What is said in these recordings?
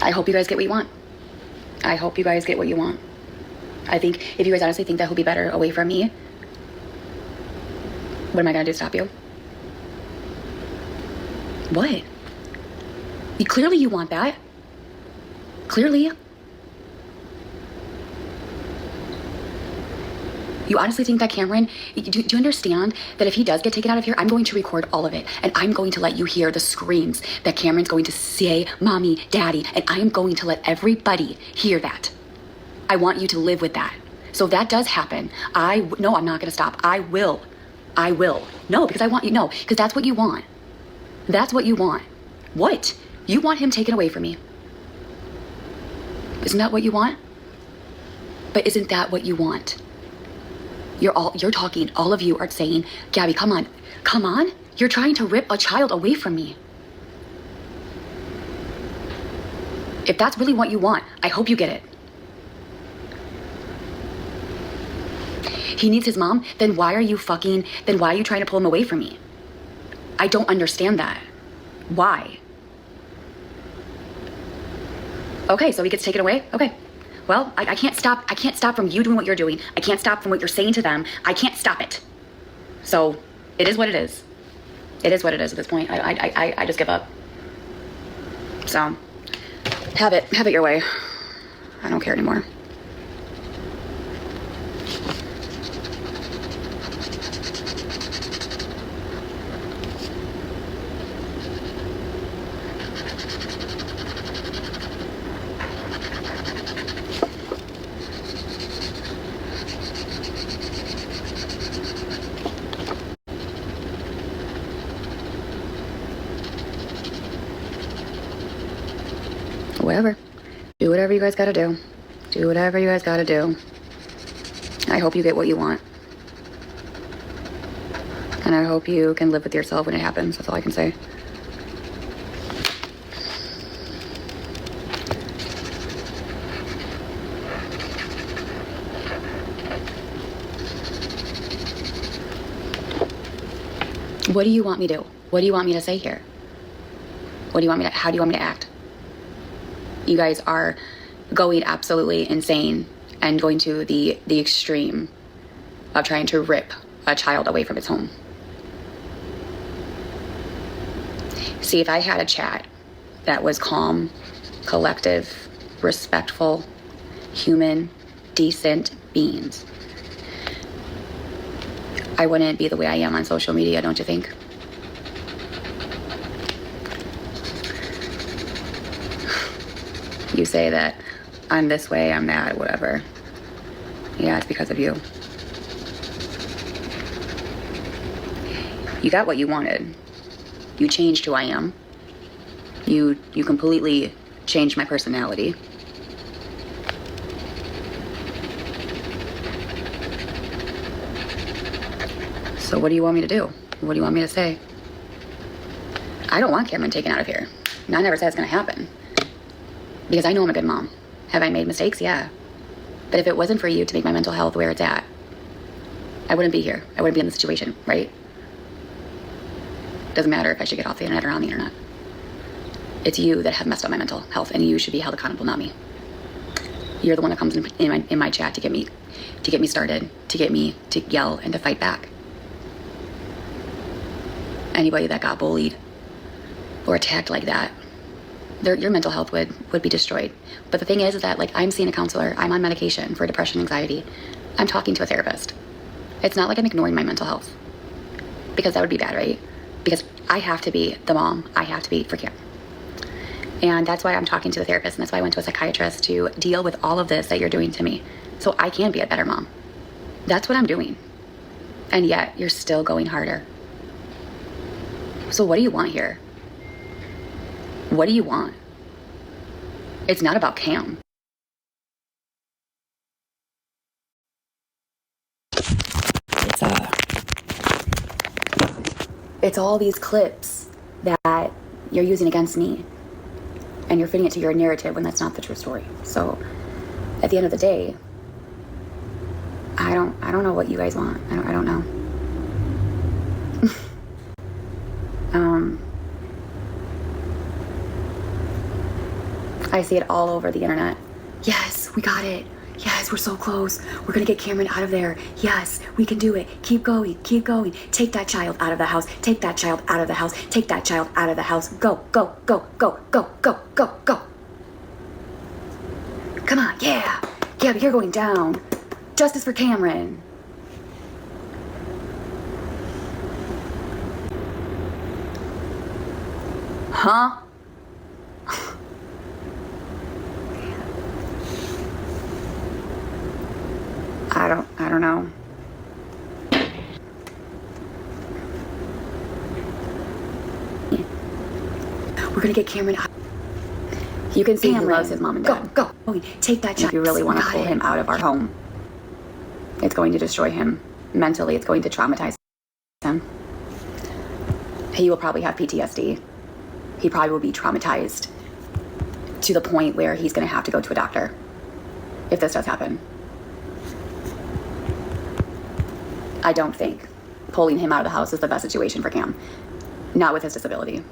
I hope you guys get what you want. I hope you guys get what you want. I think if you guys honestly think that he'll be better away from me, what am I gonna do to stop you? What? Clearly you want that. Clearly. You honestly think that Cameron, do you understand that if he does get taken out of here, I'm going to record all of it. And I'm going to let you hear the screams that Cameron's going to say, Mommy, Daddy, and I'm going to let everybody hear that. I want you to live with that. So if that does happen, no, I'm not going to stop. I will. No, because I want you, no, because that's what you want. That's what you want. What? You want him taken away from me. Isn't that what you want? But isn't that what you want? You're talking, all of you are saying, Gabby, come on. You're trying to rip a child away from me. If that's really what you want, I hope you get it. He needs his mom, then why are you trying to pull him away from me? I don't understand that. Why? Okay, so he gets taken away? Okay. Well, I can't stop from you doing what you're doing. I can't stop from what you're saying to them. I can't stop it. So it is what it is. It is what it is at this point. I just give up. So have it your way. I don't care anymore. Whatever. Do whatever you guys gotta do. Do whatever you guys gotta do. I hope you get what you want. And I hope you can live with yourself when it happens. That's all I can say. What do you want me to do? What do you want me to say here? How do you want me to act? You guys are going absolutely insane and going to the extreme of trying to rip a child away from its home. See, if I had a chat that was calm, collective, respectful, human, decent beings, I wouldn't be the way I am on social media, don't you think? You say that I'm this way, I'm that, whatever. Yeah, it's because of you. You got what you wanted. You changed who I am. You completely changed my personality. So what do you want me to do? What do you want me to say? I don't want Cameron taken out of here. And I never said it's gonna happen. Because I know I'm a good mom. Have I made mistakes? Yeah. But if it wasn't for you to make my mental health where it's at, I wouldn't be here. I wouldn't be in the situation, right? Doesn't matter if I should get off the internet or on the internet. It's you that have messed up my mental health, and you should be held accountable, not me. You're the one that comes in my chat to get me started, to get me to yell and to fight back. Anybody that got bullied or attacked like that, your mental health would be destroyed. But the thing is that, like, I'm seeing a counselor. I'm on medication for depression, anxiety. I'm talking to a therapist. It's not like I'm ignoring my mental health, because that would be bad, right? Because I have to be the mom. I have to be for Cam. And that's why I'm talking to a therapist, and that's why I went to a psychiatrist to deal with all of this that you're doing to me, so I can be a better mom. That's what I'm doing. And yet, you're still going harder. So what do you want here? What do you want? It's not about Cam. It's all these clips that you're using against me, and you're fitting it to your narrative when that's not the true story. So at the end of the day, I don't know what you guys want. I don't know. I see it all over the internet. Yes, we got it. Yes, we're so close. We're gonna get Cameron out of there. Yes, we can do it. Keep going, keep going. Take that child out of the house. Take that child out of the house. Take that child out of the house. Go, go, go, go, go, go, go, go. Come on, yeah. Yeah, but you're going down. Justice for Cameron. Huh? I don't know. We're gonna get Cameron out. You can see Cameron. He loves his mom and dad. Go, go. Take that child. If you really want to pull him out of our home, it's going to destroy him. Mentally, it's going to traumatize him. He will probably have PTSD. He probably will be traumatized to the point where he's going to have to go to a doctor if this does happen. I don't think pulling him out of the house is the best situation for Cam. Not with his disability.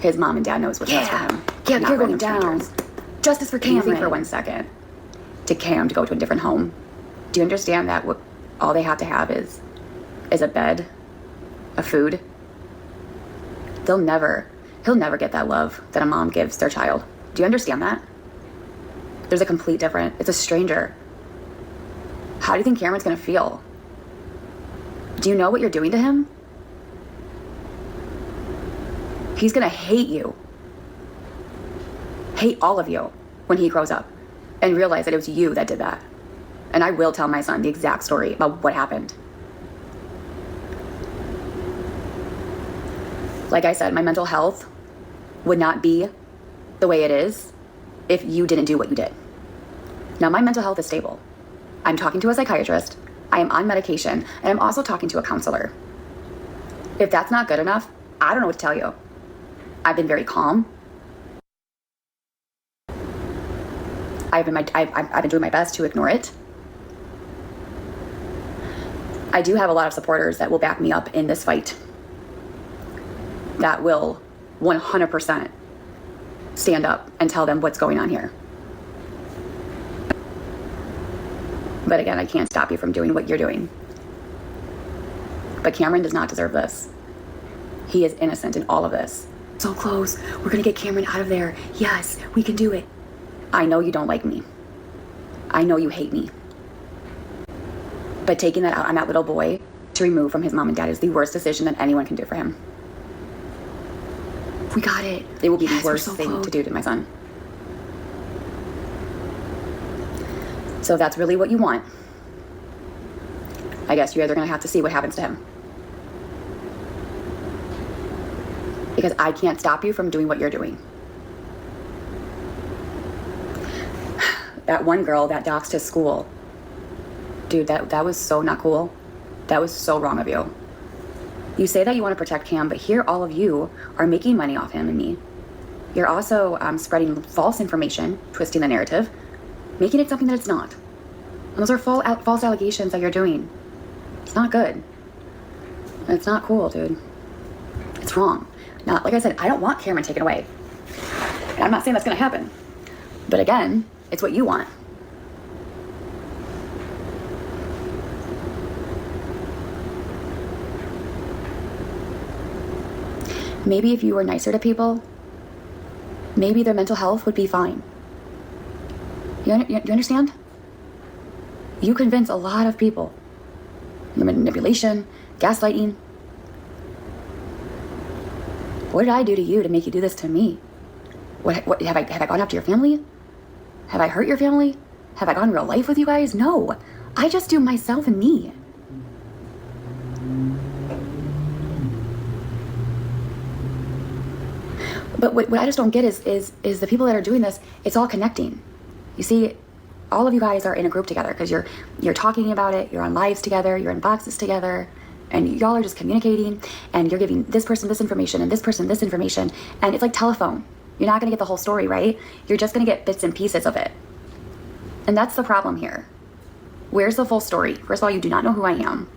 His mom and dad knows what's best for him. Yeah, but you're going down. Justice for Cam. You think for 1 second to Cam to go to a different home. Do you understand that all they have to have is a bed, a food? He'll never get that love that a mom gives their child. Do you understand that? There's a complete difference. It's a stranger. How do you think Cameron's gonna feel? Do you know what you're doing to him? He's gonna hate you. Hate all of you when he grows up and realize that it was you that did that. And I will tell my son the exact story about what happened. Like I said, my mental health would not be the way it is if you didn't do what you did. Now, my mental health is stable. I'm talking to a psychiatrist, I am on medication, and I'm also talking to a counselor. If that's not good enough, I don't know what to tell you. I've been very calm. I've been doing my best to ignore it. I do have a lot of supporters that will back me up in this fight. That will 100% stand up and tell them what's going on here. But again, I can't stop you from doing what you're doing. But Cameron does not deserve this. He is innocent in all of this. So close. We're gonna get Cameron out of there. Yes, we can do it. I know you don't like me. I know you hate me. But taking that out on that little boy to remove from his mom and dad is the worst decision that anyone can do for him. We got it. It will be the worst thing to do to my son. So if that's really what you want, I guess you're either going to have to see what happens to him. Because I can't stop you from doing what you're doing. That one girl that doxed his school. Dude, that was so not cool. That was so wrong of you. You say that you want to protect Cam, but here all of you are making money off him and me. You're also spreading false information, twisting the narrative, making it something that it's not. And those are false allegations that you're doing. It's not good. It's not cool, dude. It's wrong. Now, like I said, I don't want Cameron taken away. And I'm not saying that's going to happen. But again, it's what you want. Maybe if you were nicer to people, maybe their mental health would be fine. You understand? You convince a lot of people. Manipulation, gaslighting. What did I do to you to make you do this to me? What have I gone after your family? Have I hurt your family? Have I gone real life with you guys? No. I just do myself and me. But what I just don't get is the people that are doing this, it's all connecting. You see, all of you guys are in a group together because you're talking about it, you're on lives together, you're in boxes together, and y'all are just communicating, and you're giving this person this information and this person this information, and it's like telephone. You're not going to get the whole story, right? You're just going to get bits and pieces of it. And that's the problem here. Where's the full story? First of all, you do not know who I am.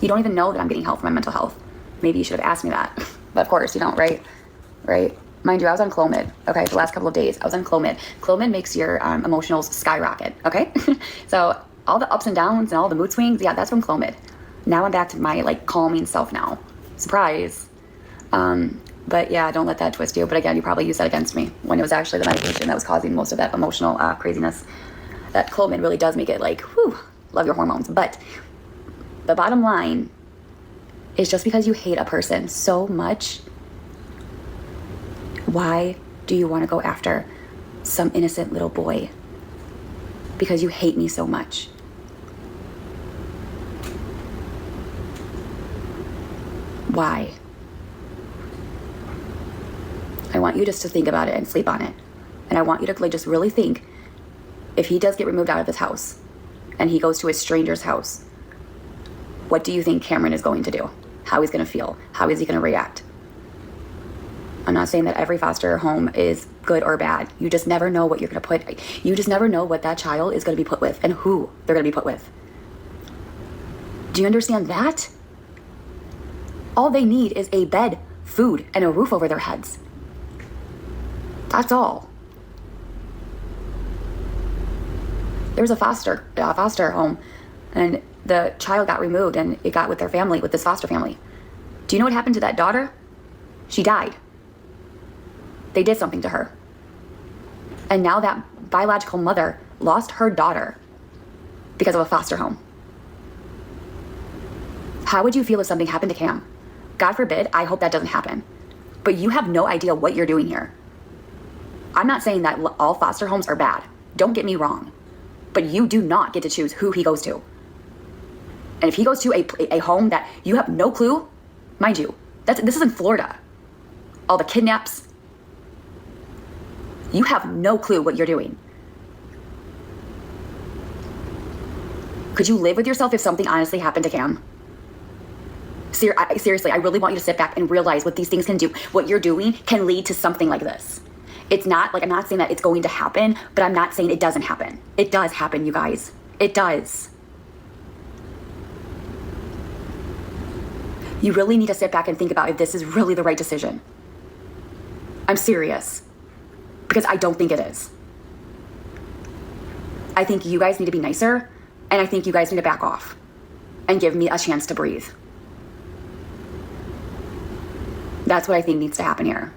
You don't even know that I'm getting help for my mental health. Maybe you should have asked me that. But of course, you don't, right? Right? Mind you, I was on Clomid, okay, the last couple of days. I was on Clomid. Clomid makes your emotionals skyrocket, okay? So all the ups and downs and all the mood swings, yeah, that's from Clomid. Now I'm back to my, like, calming self now. Surprise. But yeah, don't let that twist you. But again, you probably used that against me when it was actually the medication that was causing most of that emotional craziness. That Clomid really does make it like, whew, love your hormones. But the bottom line is just because you hate a person so much, why do you want to go after some innocent little boy? Because you hate me so much. Why? I want you just to think about it and sleep on it. And I want you to like just really think, if he does get removed out of his house and he goes to a stranger's house, what do you think Cameron is going to do? How he's going to feel? How is he going to react? I'm not saying that every foster home is good or bad. You just never know what you're going to put. You just never know what that child is going to be put with and who they're going to be put with. Do you understand that? All they need is a bed, food, and a roof over their heads. That's all. There was a foster home, and the child got removed, and it got with their family, with this foster family. Do you know what happened to that daughter? She died. They did something to her. And now that biological mother lost her daughter because of a foster home. How would you feel if something happened to Cam? God forbid, I hope that doesn't happen. But you have no idea what you're doing here. I'm not saying that all foster homes are bad. Don't get me wrong. But you do not get to choose who he goes to. And if he goes to a home that you have no clue, mind you, this is in Florida. All the kidnaps. You have no clue what you're doing. Could you live with yourself if something honestly happened to Cam? Seriously, I really want you to sit back and realize what these things can do. What you're doing can lead to something like this. It's not, like, I'm not saying that it's going to happen, but I'm not saying it doesn't happen. It does happen, you guys. It does. You really need to sit back and think about if this is really the right decision. I'm serious. Because I don't think it is. I think you guys need to be nicer, and I think you guys need to back off and give me a chance to breathe. That's what I think needs to happen here.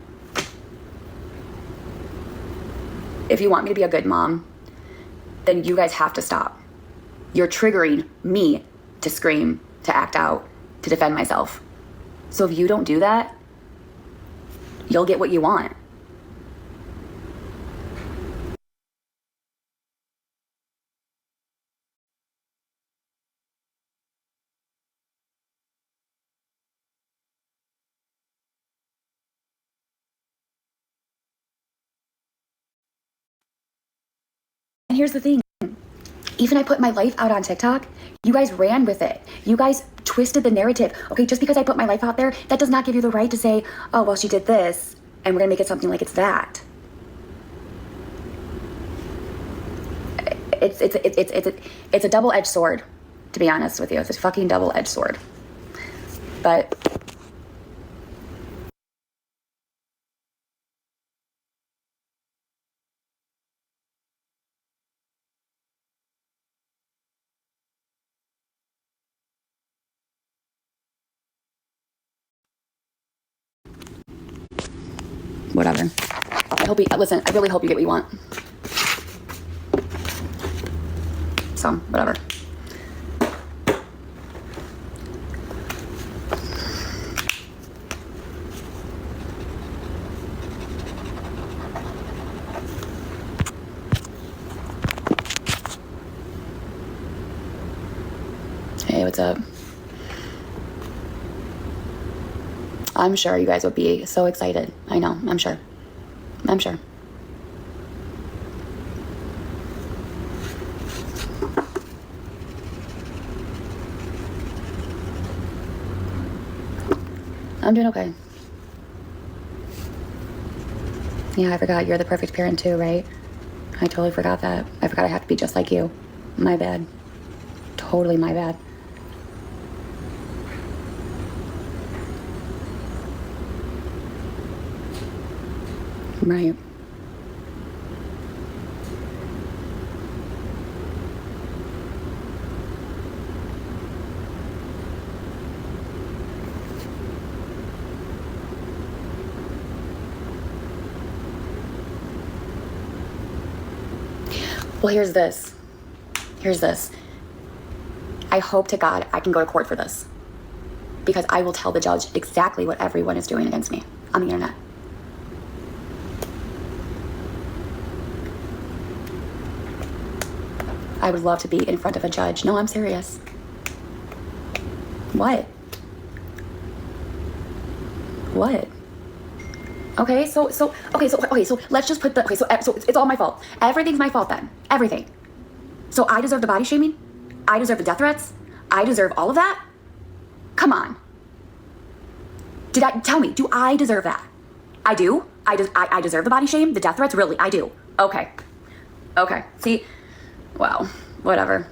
If you want me to be a good mom, then you guys have to stop. You're triggering me to scream, to act out, to defend myself. So if you don't do that, you'll get what you want. And here's the thing. Even I put my life out on TikTok, you guys ran with it. You guys twisted the narrative. Okay, just because I put my life out there, that does not give you the right to say, oh, well, she did this, and we're gonna make it something like it's that. It's a double-edged sword, to be honest with you. It's a fucking double-edged sword. But whatever. Listen, I really hope you get what you want. So, whatever. Hey, what's up? I'm sure you guys would be so excited. I know, I'm sure. I'm sure. I'm doing okay. Yeah, I forgot you're the perfect parent too, right? I totally forgot that. I forgot I have to be just like you. My bad. Totally my bad. Right. Well, here's this. I hope to God I can go to court for this, because I will tell the judge exactly what everyone is doing against me on the internet. I would love to be in front of a judge. No, I'm serious. What? Okay, so let's just put so it's all my fault. Everything's my fault then. Everything. So I deserve the body shaming? I deserve the death threats? I deserve all of that? Come on. Tell me, do I deserve that? I do? I deserve the body shame, the death threats? Really, I do. Okay. See, well, whatever.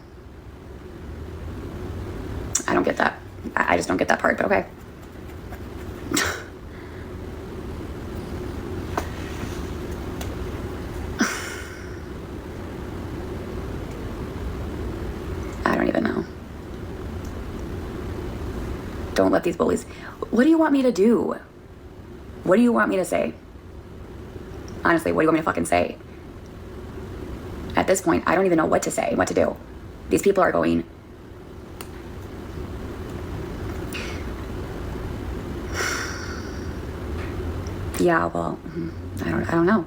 I don't get that. I just don't get that part, but okay. I don't even know. Don't let these bullies. What do you want me to do? What do you want me to say? Honestly, what do you want me to fucking say? At this point, I don't even know what to say, what to do. These people are going. Yeah, well, I don't know.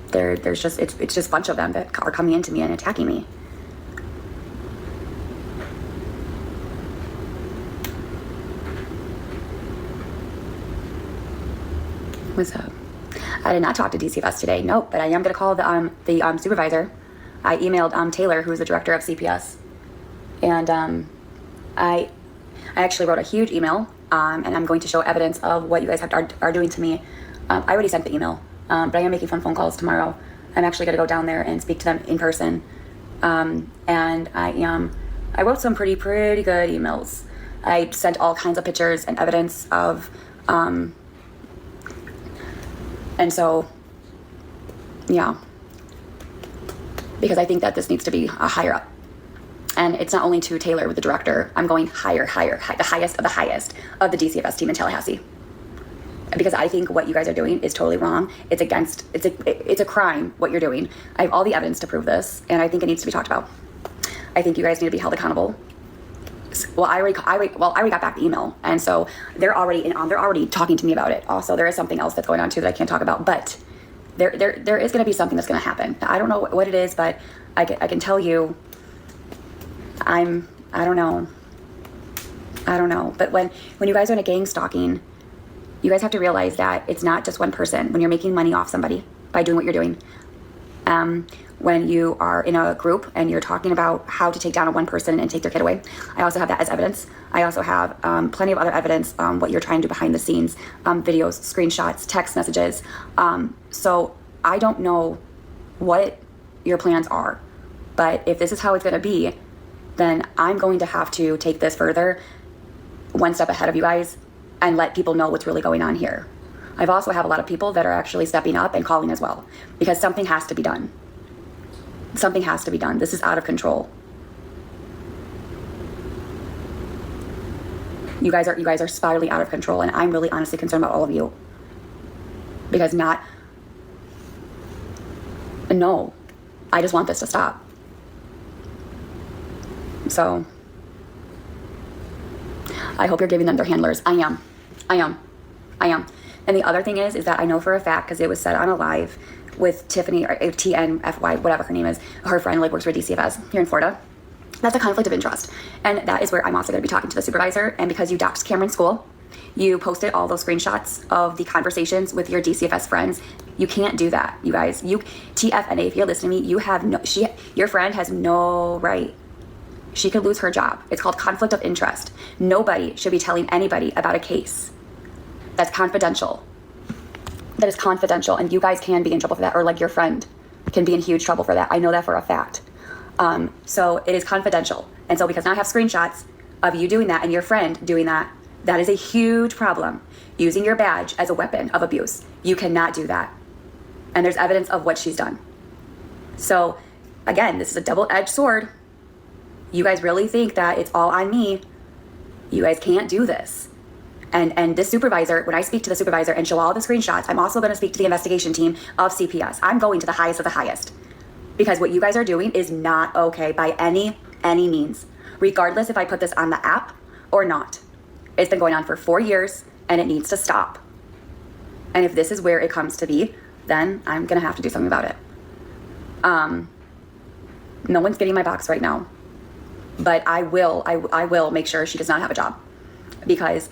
There's just it's just a bunch of them that are coming into me and attacking me. What's up? I did not talk to DCFS today. Nope, but I am going to call the supervisor. I emailed Taylor, who's the director of CPS, and I actually wrote a huge email, and I'm going to show evidence of what you guys are doing to me. I already sent the email, but I am making phone calls tomorrow. I'm actually going to go down there and speak to them in person, and I wrote some pretty good emails. I sent all kinds of pictures and evidence of. And so, yeah, because I think that this needs to be a higher up. And it's not only to Taylor with the director. I'm going higher, the highest of the DCFS team in Tallahassee. Because I think what you guys are doing is totally wrong. It's a crime what you're doing. I have all the evidence to prove this, and I think it needs to be talked about. I think you guys need to be held accountable. Well, I already got back the email, and so they're already talking to me about it. Also, there is something else that's going on too that I can't talk about, but there is going to be something that's going to happen. I don't know what it is, but I can tell you, I don't know. But when you guys are in a gang stalking, you guys have to realize that it's not just one person. When you're making money off somebody by doing what you're doing, when you are in a group and you're talking about how to take down a one person and take their kid away. I also have that as evidence. I also have plenty of other evidence, what you're trying to do behind the scenes, videos, screenshots, text messages. So I don't know what your plans are, but if this is how it's going to be, then I'm going to have to take this further, one step ahead of you guys, and let people know what's really going on here. I've also have a lot of people that are actually stepping up and calling as well, because something has to be done. Something has to be done. This is out of control. You guys are spiraling out of control, and I'm really honestly concerned about all of you. Because no, I just want this to stop. So I hope you're giving them their handlers. I am. And the other thing is that I know for a fact, because it was said on a live with Tiffany, or TNFY, whatever her name is, her friend works for DCFS here in Florida. That's a conflict of interest. And that is where I'm also going to be talking to the supervisor. And because you doxed Cameron's school, you posted all those screenshots of the conversations with your DCFS friends. You can't do that, you guys. TFNA, if you're listening to me, your friend has no right. She could lose her job. It's called conflict of interest. Nobody should be telling anybody about a case that's confidential. That is confidential, and you guys can be in trouble for that, or your friend can be in huge trouble for that. I know that for a fact. So it is confidential. And so because now I have screenshots of you doing that and your friend doing that, that is a huge problem. Using your badge as a weapon of abuse. You cannot do that. And there's evidence of what she's done. So again, this is a double-edged sword. You guys really think that it's all on me. You guys can't do this. And this supervisor, when I speak to the supervisor and show all the screenshots, I'm also going to speak to the investigation team of CPS. I'm going to the highest of the highest. Because what you guys are doing is not okay by any means. Regardless if I put this on the app or not. It's been going on for 4 years and it needs to stop. And if this is where it comes to be, then I'm going to have to do something about it. No one's getting my box right now. But I will make sure she does not have a job. Because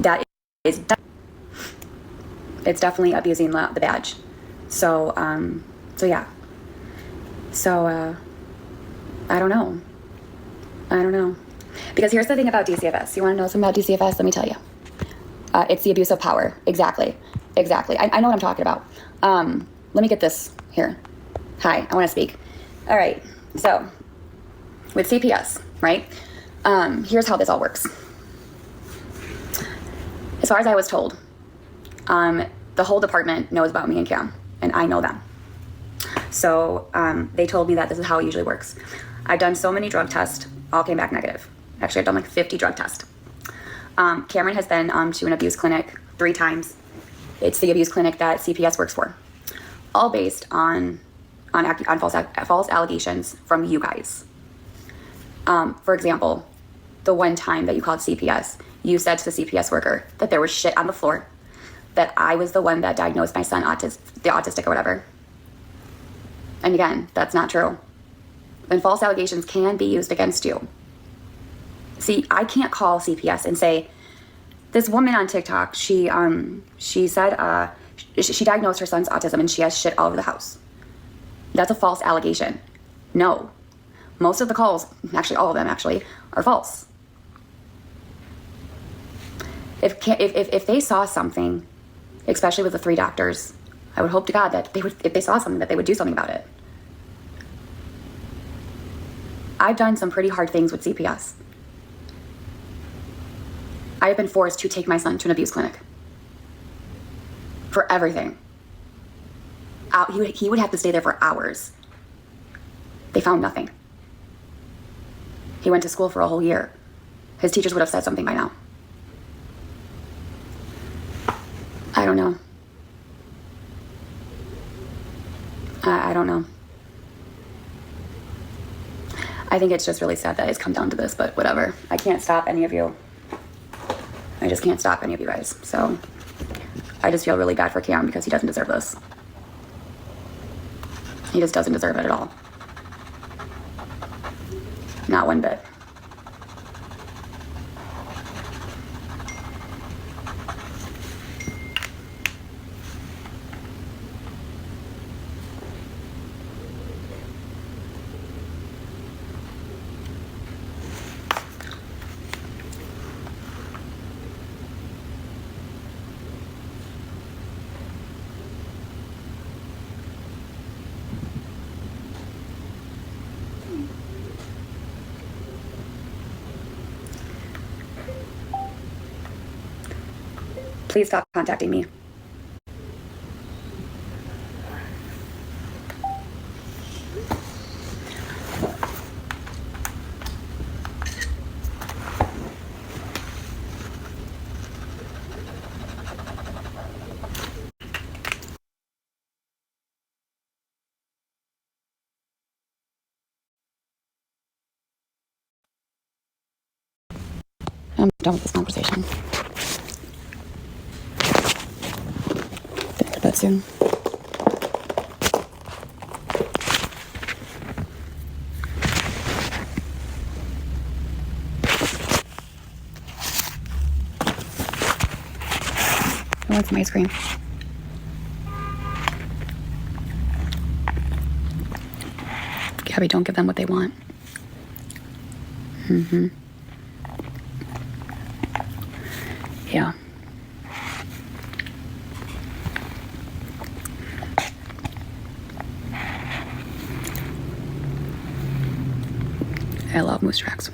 that is it's definitely abusing the badge. So yeah. So I don't know. Because here's the thing about DCFS. You want to know something about DCFS? Let me tell you. It's the abuse of power. Exactly. I know what I'm talking about. Let me get this here. Hi, I want to speak. All right. So with CPS, right? Here's how this all works. As far as I was told, the whole department knows about me and Cam, and I know them. So they told me that this is how it usually works. I've done so many drug tests, all came back negative. Actually, I've done like 50 drug tests. Cameron has been to an abuse clinic 3 times. It's the abuse clinic that CPS works for. All based on false allegations from you guys. For example, the one time that you called CPS, you said to the CPS worker that there was shit on the floor, that I was the one that diagnosed my son autistic or whatever. And again, that's not true. And false allegations can be used against you. See, I can't call CPS and say, this woman on TikTok, she said she diagnosed her son's autism and she has shit all over the house. That's a false allegation. No. Most of the calls, actually all of them actually, are false. If they saw something, especially with the 3 doctors, I would hope to God that if they saw something, that they would do something about it. I've done some pretty hard things with CPS. I have been forced to take my son to an abuse clinic. For everything. He would have to stay there for hours. They found nothing. He went to school for a whole year. His teachers would have said something by now. I don't know. I don't know. I think it's just really sad that it's come down to this, but whatever. I can't stop any of you. I just can't stop any of you guys. So I just feel really bad for Cam because he doesn't deserve this. He just doesn't deserve it at all. Not one bit. Please stop contacting me. I'm done with this conversation. Think about soon. I want some ice cream. Gabby, don't give them what they want. Yeah. I love moose tracks.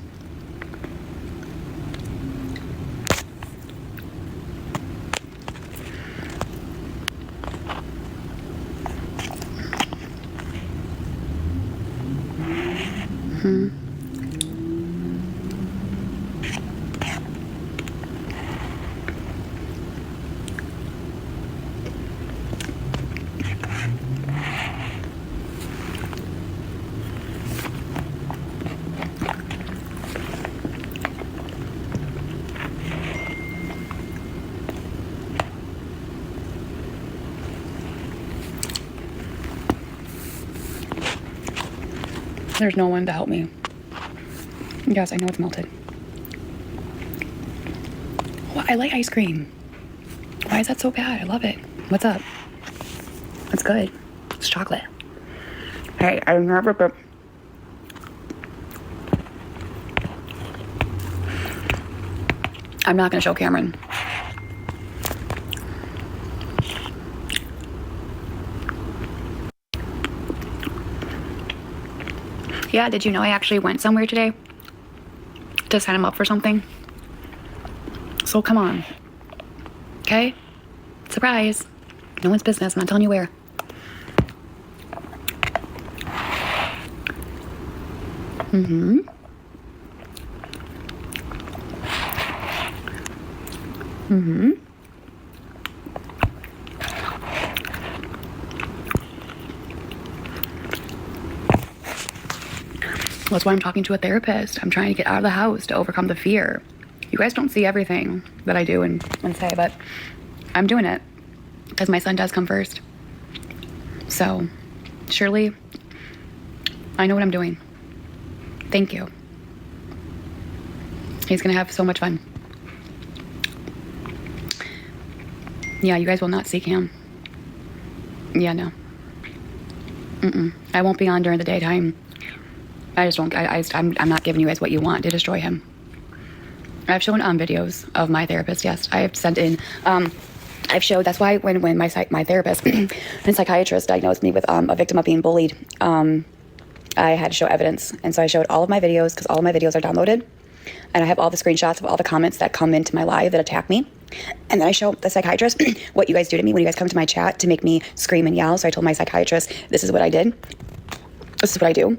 There's no one to help me. Yes, I know it's melted. Well, I like ice cream. Why is that so bad? I love it. What's up? It's good. It's chocolate. Hey, I never put... I'm not going to show Cameron. Yeah, did you know I actually went somewhere today to sign him up for something? So come on. Okay? Surprise. No one's business. I'm not telling you where. Mm-hmm. Mm-hmm. That's why I'm talking to a therapist. I'm trying to get out of the house to overcome the fear. You guys don't see everything that I do and say, but I'm doing it because my son does come first. So, Shirley, I know what I'm doing. Thank you. He's gonna have so much fun. Yeah, you guys will not see Cam. Yeah, no. I won't be on during the daytime. I just won't. I'm not giving you guys what you want to destroy him. I've shown videos of my therapist. Yes, I have sent in. I've showed. That's why when my therapist and psychiatrist diagnosed me with a victim of being bullied, I had to show evidence, and so I showed all of my videos because all of my videos are downloaded, and I have all the screenshots of all the comments that come into my live that attack me. And then I show the psychiatrist what you guys do to me when you guys come to my chat to make me scream and yell. So I told my psychiatrist, this is what I did. This is what I do.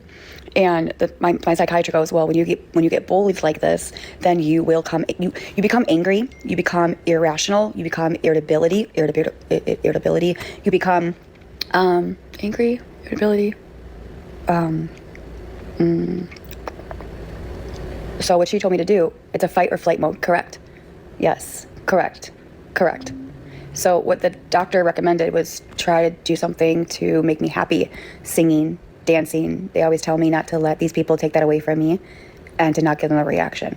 And my psychiatrist goes, well, when you get bullied like this, then you will you become angry, you become irrational, you become irritability, you become angry, irritability. So what she told me to do, it's a fight or flight mode, correct? Yes, correct. So what the doctor recommended was try to do something to make me happy, singing, dancing. They always tell me not to let these people take that away from me and to not give them a reaction.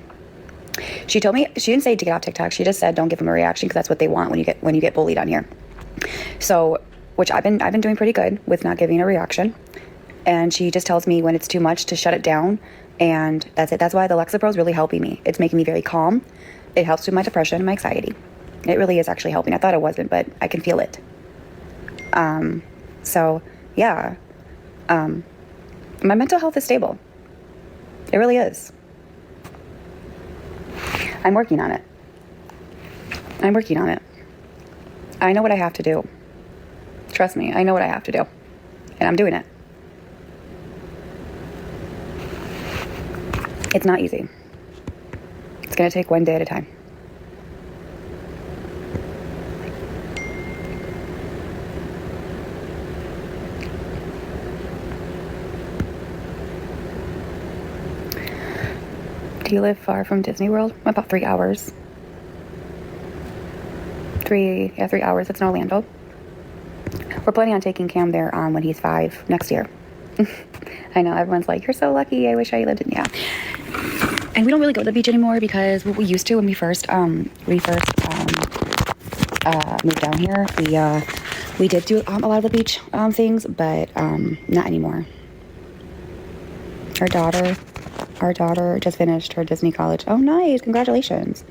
She told me, she didn't say to get off TikTok. She just said don't give them a reaction because that's what they want when you get bullied on here. So, which I've been doing pretty good with not giving a reaction. And she just tells me when it's too much to shut it down, and that's it. That's why the Lexapro is really helping me. It's making me very calm. It helps with my depression and my anxiety. It really is actually helping. I thought it wasn't, but I can feel it. So yeah. My mental health is stable. It really is. I'm working on it. I know what I have to do. Trust me, I know what I have to do. And I'm doing it. It's not easy. It's going to take one day at a time. Do you live far from Disney World? About 3 hours. 3 hours. It's in Orlando. We're planning on taking Cam there when he's 5 next year. I know, everyone's like, you're so lucky. I wish I lived in, yeah. And we don't really go to the beach anymore because what we used to when we first moved down here, we did do a lot of the beach things, but not anymore. Our daughter just finished her Disney college. Oh, nice. Congratulations.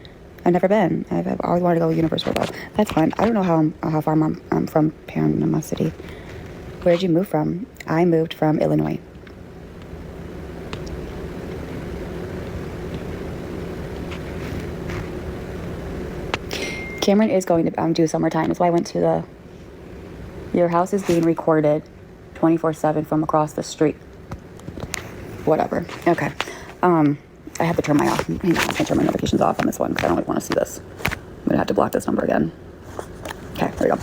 I've never been. I've always wanted to go to Universal World. That's fun. I don't know how far I'm from Panama City. Where did you move from? I moved from Illinois. Cameron is going to do summertime. That's why I went to your house is being recorded 24/7 from across the street. Whatever. Okay. I have to turn my off. Hang on, I can turn my notifications off on this one because I don't really want to see this. I'm gonna have to block this number again. Okay, there we go.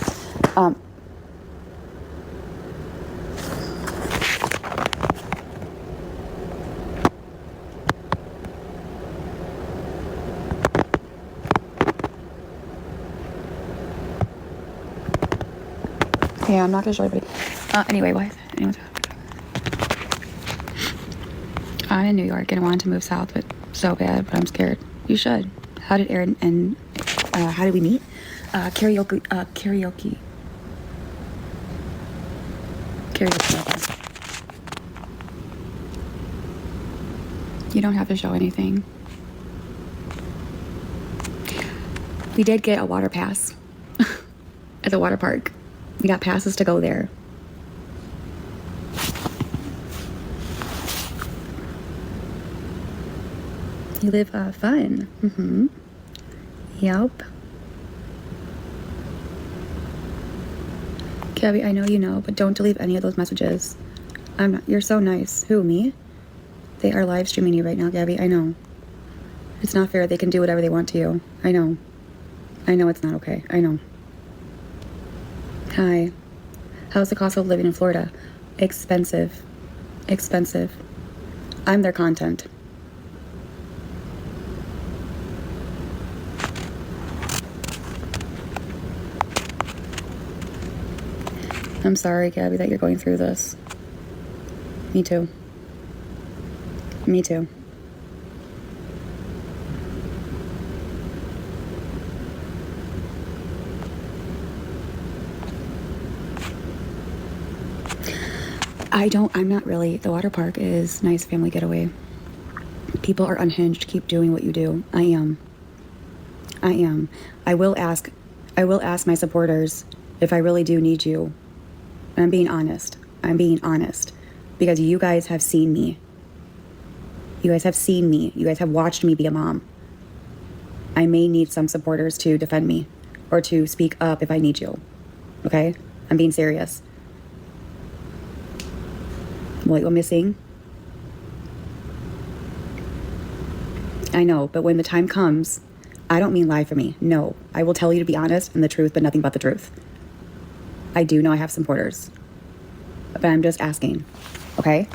Yeah, I'm not gonna show everybody. Anyway, why is anyone? I'm in New York and I wanted to move south, but so bad, but I'm scared. You should. How did Aaron and how did we meet? Karaoke. Karaoke. You don't have to show anything. We did get a water pass at the water park. We got passes to go there. You live fun. Mm-hmm. Yep. Gabby, I know you know, but don't delete any of those messages. I'm not. You're so nice. Who, me? They are live streaming you right now, Gabby. I know. It's not fair. They can do whatever they want to you. I know. I know it's not okay. I know. Hi. How's the cost of living in Florida? Expensive. Expensive. I'm their content. I'm sorry, Gabby, that you're going through this. Me too. Me too. I'm not really. The water park is nice family getaway. People are unhinged. Keep doing what you do. I am. I will ask my supporters if I really do need you. And I'm being honest. Because you guys have seen me. You guys have watched me be a mom. I may need some supporters to defend me or to speak up if I need you. Okay? I'm being serious. What, you want me to sing? I know, but when the time comes, I don't mean lie for me. No, I will tell you to be honest and the truth, but nothing but the truth. I do know I have supporters, but I'm just asking, okay?